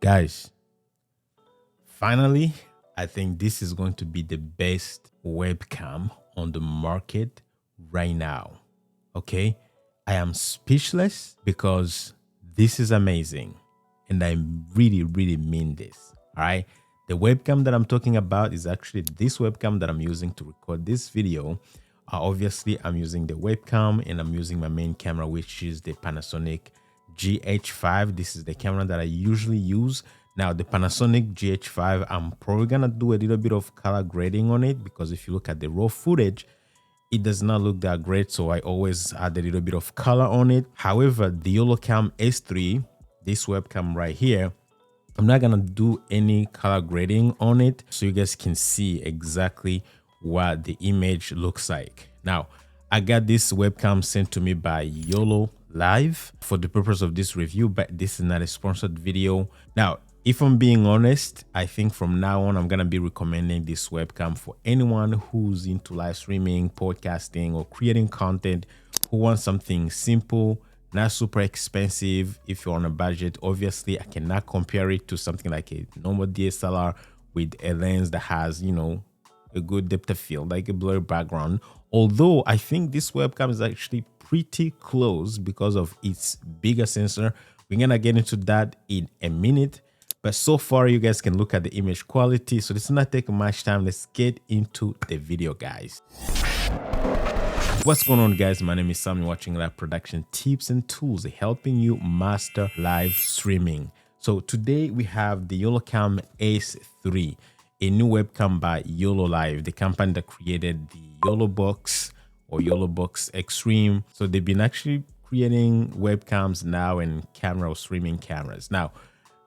Guys, finally, I think this is going to be the best webcam on the market right now. Okay, I am speechless because this is amazing, and I really mean this. All right, the webcam that I'm talking about is actually this webcam that I'm using to record this video. Obviously, I'm using the webcam and I'm using my main camera, which is the Panasonic GH5. This is the camera that I usually use. Now, the Panasonic GH5, I'm probably gonna do a little bit of color grading on it because if you look at the raw footage, it does not look that great. So I always add a little bit of color on it. However, the YoloCam S3, this webcam right here, I'm not gonna do any color grading on it, so you guys can see exactly what the image looks like. Now, I got this webcam sent to me by YoloLive for the purpose of this review, but this is not a sponsored video. Now, if I'm being honest, I think from now on, I'm gonna be recommending this webcam for anyone who's into live streaming, podcasting, or creating content, who wants something simple, not super expensive. If you're on a budget, obviously I cannot compare it to something like a normal DSLR with a lens that has, you know, a good depth of field, like a blurry background. Although I think this webcam is actually pretty close because of its bigger sensor. We're gonna get into that in a minute. But so far, you guys can look at the image quality. So this is not taking much time. Let's get into the video, guys. What's going on, guys? My name is Sam. You're watching Live Production Tips and Tools, helping you master live streaming. So today we have the YoloCam S3, a new webcam by YoloLive, the company that created the YoloBox or YoloBox Extreme. So they've been actually creating webcams now and camera or streaming cameras. Now,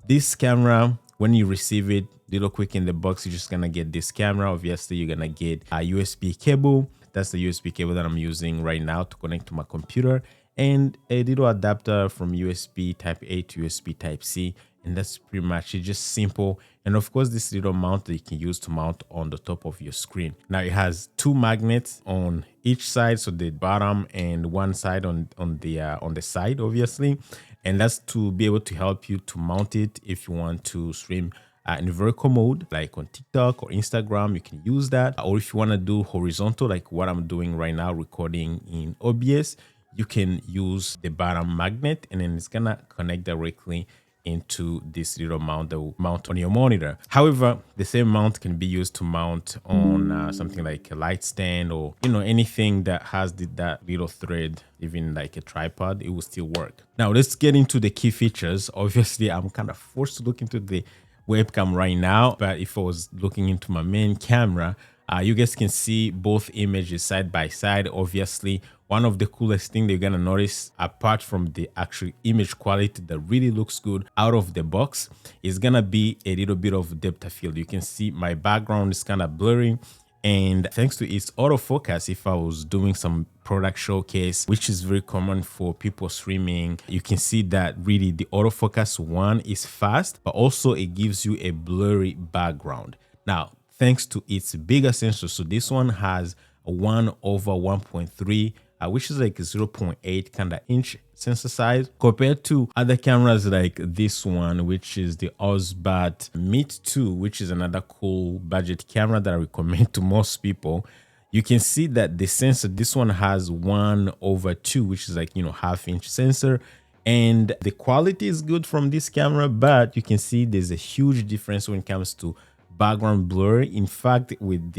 this camera, when you receive it, little quick in the box, you're just gonna get this camera. Obviously, you're gonna get a USB cable. That's the USB cable that I'm using right now to connect to my computer, and a little adapter from USB type A to USB type C. And that's pretty much it, just simple. And of course, this little mount that you can use to mount on the top of your screen. Now it has two magnets on each side, so the bottom and one side on the side, obviously. And that's to be able to help you to mount it if you want to stream in vertical mode, like on TikTok or Instagram. You can use that. Or if you want to do horizontal, like what I'm doing right now, recording in OBS, you can use the bottom magnet, and then it's gonna connect directly into this little mount that will mount on your monitor. However, the same mount can be used to mount on something like a light stand, or anything that has that little thread, even like a tripod, it will still work. Now let's get into the key features. Obviously, I'm kind of forced to look into the webcam right now, but if I was looking into my main camera, you guys can see both images side by side. Obviously, one of the coolest thing that you're gonna notice, apart from the actual image quality that really looks good out of the box, is gonna be a little bit of depth of field. You can see my background is kind of blurry, and thanks to its autofocus, if I was doing some product showcase, which is very common for people streaming, you can see that really the autofocus one is fast, but also it gives you a blurry background. Now, thanks to its bigger sensor, so this one has a 1/1.3, which is like a 0.8 kind of inch sensor size, compared to other cameras like this one, which is the Osbat Meet 2, which is another cool budget camera that I recommend to most people. You can see that the sensor, this one has 1/2, which is like, half-inch sensor. And the quality is good from this camera, but you can see there's a huge difference when it comes to background blur. In fact, with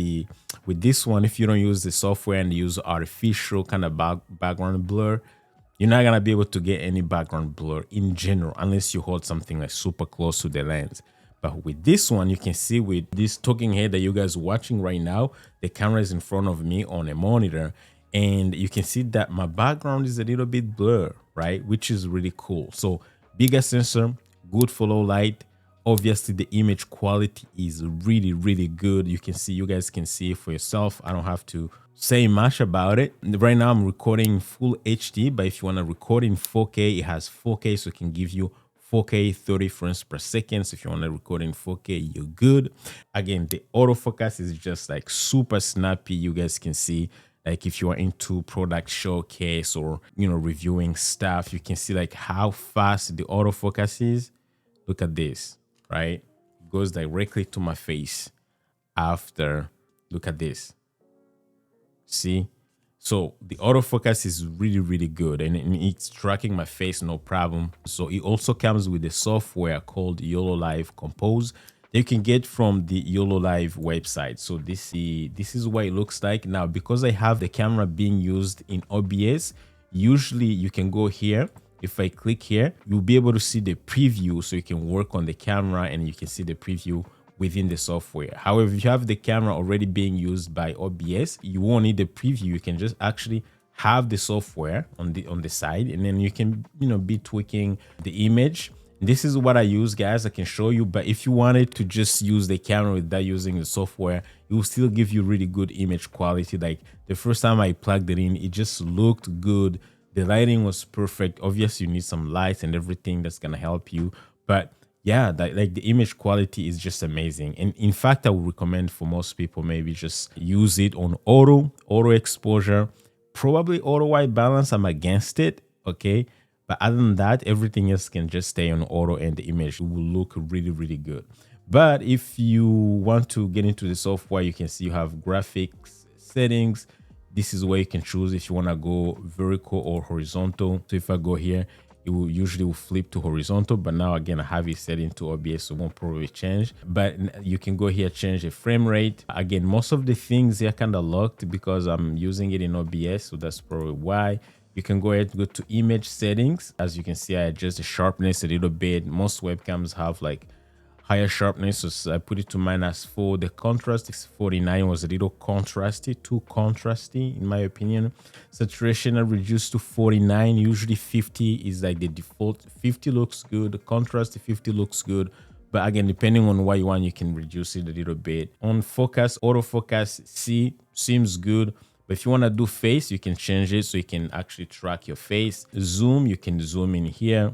this one, if you don't use the software and use artificial kind of background blur, you're not gonna be able to get any background blur in general, unless you hold something like super close to the lens. But with this one, you can see with this talking head that you guys are watching right now, the camera is in front of me on a monitor, and you can see that my background is a little bit blur, right? Which is really cool. So bigger sensor, good for low light. Obviously, the image quality is really good. You guys can see it for yourself. I don't have to say much about it. Right now, I'm recording full HD, but if you want to record in 4K, it has 4K, so it can give you 4K 30 frames per second. So if you want to record in 4K, you're good. Again, the autofocus is just like super snappy. You guys can see, like if you are into product showcase or reviewing stuff, you can see like how fast the autofocus is. Look at this. right? It goes directly to my face after. Look at this. See? So the autofocus is really, really good, and it's tracking my face, no problem. So it also comes with a software called YoloLive Compose that you can get from the YoloLive website. So this is what it looks like. Now, because I have the camera being used in OBS, usually you can go here. If I click here, you'll be able to see the preview, so you can work on the camera and you can see the preview within the software. However, if you have the camera already being used by OBS, you won't need the preview. You can just actually have the software on the side, and then you can be tweaking the image. This is what I use, guys. I can show you, but if you wanted to just use the camera without using the software, it will still give you really good image quality. Like the first time I plugged it in, it just looked good. The lighting was perfect. Obviously, you need some lights and everything that's gonna help you, but yeah, like the image quality is just amazing. And in fact, I would recommend for most people, maybe just use it on auto exposure, probably auto white balance. I'm against it, okay? But other than that, everything else can just stay on auto and the image will look really, really good. But if you want to get into the software, you can see you have graphics settings. This is where you can choose if you want to go vertical or horizontal. So if I go here, it will usually flip to horizontal, but now again I have it set into OBS, so it won't probably change. But you can go here, change the frame rate. Again, most of the things are kind of locked because I'm using it in OBS, so that's probably why. You can go ahead and go to image settings. As you can see, I adjust the sharpness a little bit. Most webcams have like higher sharpness, so I put it to -4. The contrast is 49, was a little contrasty, too contrasty in my opinion. Saturation I reduced to 49. Usually 50 is like the default. 50 looks good. The contrast 50 looks good, but again, depending on what you want, you can reduce it a little bit. On focus, autofocus C seems good, but if you want to do face, you can change it so you can actually track your face. Zoom, you can zoom in here.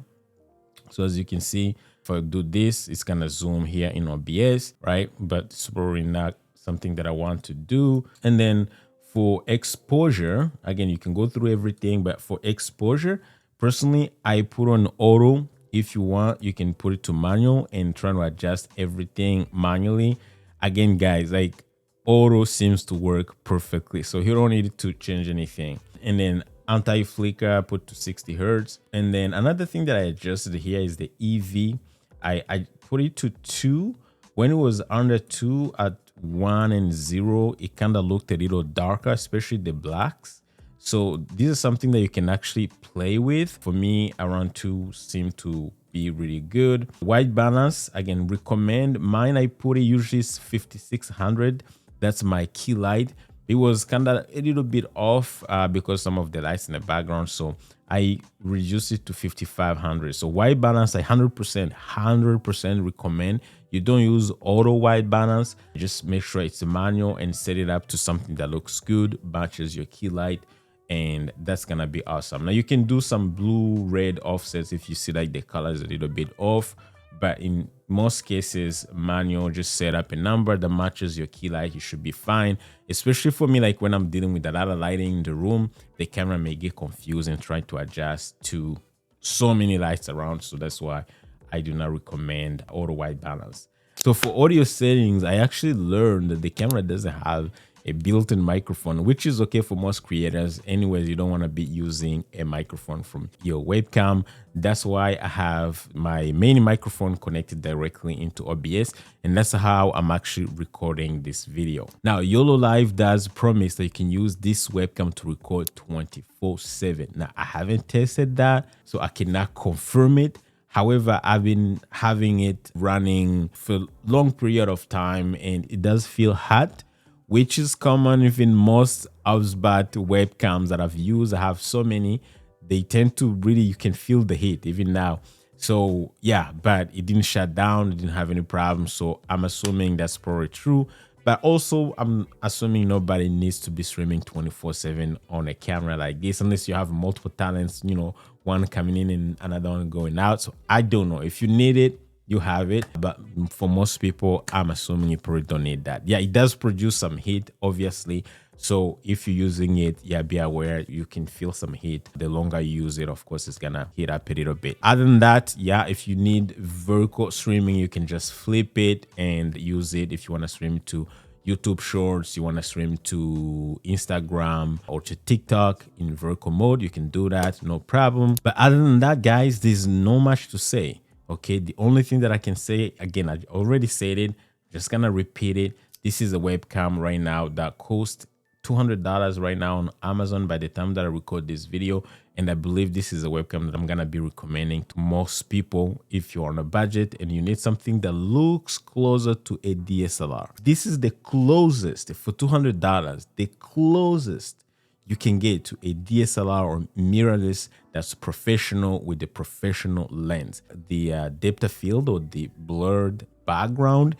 So as you can see, if I do this, it's gonna zoom here in OBS, right? But it's probably not something that I want to do. And then for exposure, again, you can go through everything, but for exposure, personally, I put on auto. If you want, you can put it to manual and try to adjust everything manually. Again, guys, like auto seems to work perfectly, so you don't need to change anything. And then anti-flicker, put to 60 hertz. And then another thing that I adjusted here is the EV. I put it to 2. When it was under 2 at 1 and 0, it kind of looked a little darker, especially the blacks. So this is something that you can actually play with. For me, around 2 seemed to be really good. White balance, again, recommend. Mine, I put it usually is 5600. That's my key light. It was kind of a little bit off because some of the lights in the background. So I reduced it to 5500. So white balance, I 100% recommend. You don't use auto white balance. Just make sure it's a manual and set it up to something that looks good, matches your key light, and that's gonna be awesome. Now you can do some blue red offsets if you see like the color is a little bit off, but in most cases, manual, just set up a number that matches your key light. You should be fine. Especially for me, like when I'm dealing with a lot of lighting in the room, the camera may get confused and try to adjust to so many lights around. So that's why I do not recommend auto white balance. So for audio settings, I actually learned that the camera doesn't have a built-in microphone, which is okay for most creators. Anyways, you don't want to be using a microphone from your webcam. That's why I have my main microphone connected directly into OBS, and that's how I'm actually recording this video. Now, YoloLive does promise that you can use this webcam to record 24/7. Now, I haven't tested that, so I cannot confirm it. However, I've been having it running for a long period of time, and it does feel hot, which is common within most Ausbat webcams that I've used. I have so many. They tend to really, you can feel the heat even now. So yeah, but it didn't shut down. It didn't have any problems. So I'm assuming that's probably true. But also, I'm assuming nobody needs to be streaming 24/7 on a camera like this, unless you have multiple talents, you know, one coming in and another one going out. So I don't know. If you need it, you have it. But for most people, I'm assuming you probably don't need that. Yeah, it does produce some heat, obviously. So if you're using it, yeah, be aware you can feel some heat. The longer you use it, of course, it's gonna heat up a little bit. Other than that, yeah, if you need vertical streaming, you can just flip it and use it. If you want to stream to YouTube Shorts, you want to stream to Instagram or to TikTok in vertical mode, you can do that, no problem. But other than that, guys, there's no much to say. Okay, the only thing that I can say, again, I already said it, just gonna repeat it. This is a webcam right now that costs $200 right now on Amazon by the time that I record this video. And I believe this is a webcam that I'm gonna be recommending to most people if you're on a budget and you need something that looks closer to a DSLR. This is the closest for $200, the closest you can get to a DSLR or mirrorless that's professional with the professional lens. The depth of field or the blurred background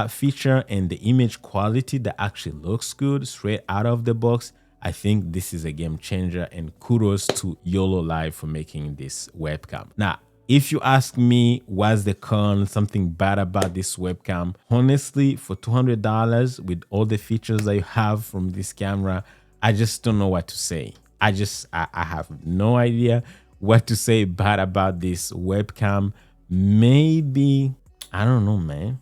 feature and the image quality that actually looks good straight out of the box. I think this is a game changer, and kudos to YoloLive for making this webcam. Now, if you ask me, what's the con, something bad about this webcam? Honestly, for $200 with all the features that you have from this camera, I just don't know what to say. I have no idea what to say bad about this webcam. Maybe, I don't know, man.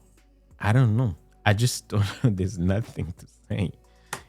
I don't know. I just don't know. There's nothing to say.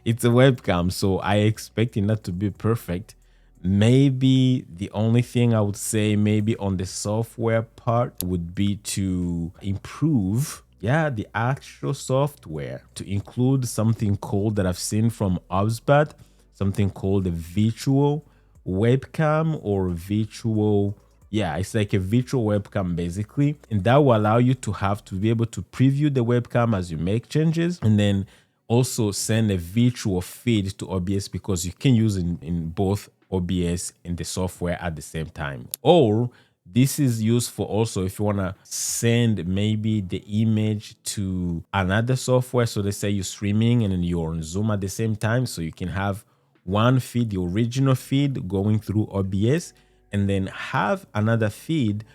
It's a webcam, so I expect it not to be perfect. Maybe the only thing I would say maybe on the software part would be to improve, yeah, the actual software, to include something called that I've seen from HubSpot, something called a virtual webcam or virtual, yeah, it's like a virtual webcam basically. And that will allow you to have to be able to preview the webcam as you make changes, and then also send a virtual feed to OBS, because you can use in both OBS and the software at the same time. Or this is useful also if you want to send maybe the image to another software. So let's say you're streaming and then you're on Zoom at the same time, so you can have one feed, the original feed, going through OBS, and then have another feed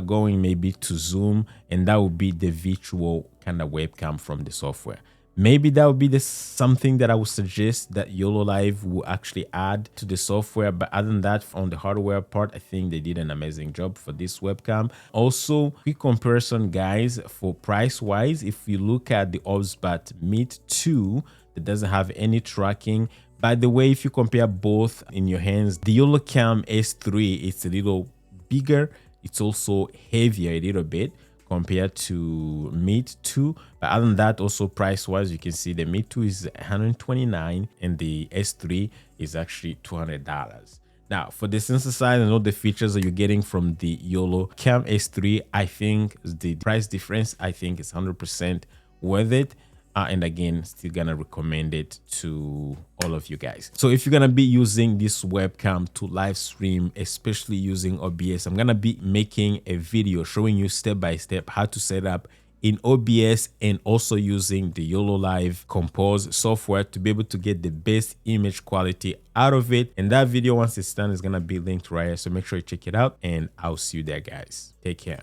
going maybe to Zoom, and that would be the virtual kind of webcam from the software. Maybe that would be something that I would suggest that YoloLive will actually add to the software. But other than that, on the hardware part, I think they did an amazing job for this webcam. Also, quick comparison, guys, for price-wise, if you look at the HubSpot Meet 2, that doesn't have any tracking. By the way, if you compare both in your hands, the YoloCam S3, it's a little bigger. It's also heavier a little bit compared to Meet 2. But other than that, also price-wise, you can see the Meet 2 is $129 and the S3 is actually $200. Now, for the sensor size and all the features that you're getting from the YoloCam S3, I think the price difference, I think is 100% worth it. And again, still gonna recommend it to all of you guys. So if you're gonna be using this webcam to live stream, especially using OBS, I'm gonna be making a video showing you step by step how to set up in OBS and also using the YoloLive Compose software to be able to get the best image quality out of it. And that video, once it's done, is gonna be linked right here. So make sure you check it out, and I'll see you there, guys. Take care.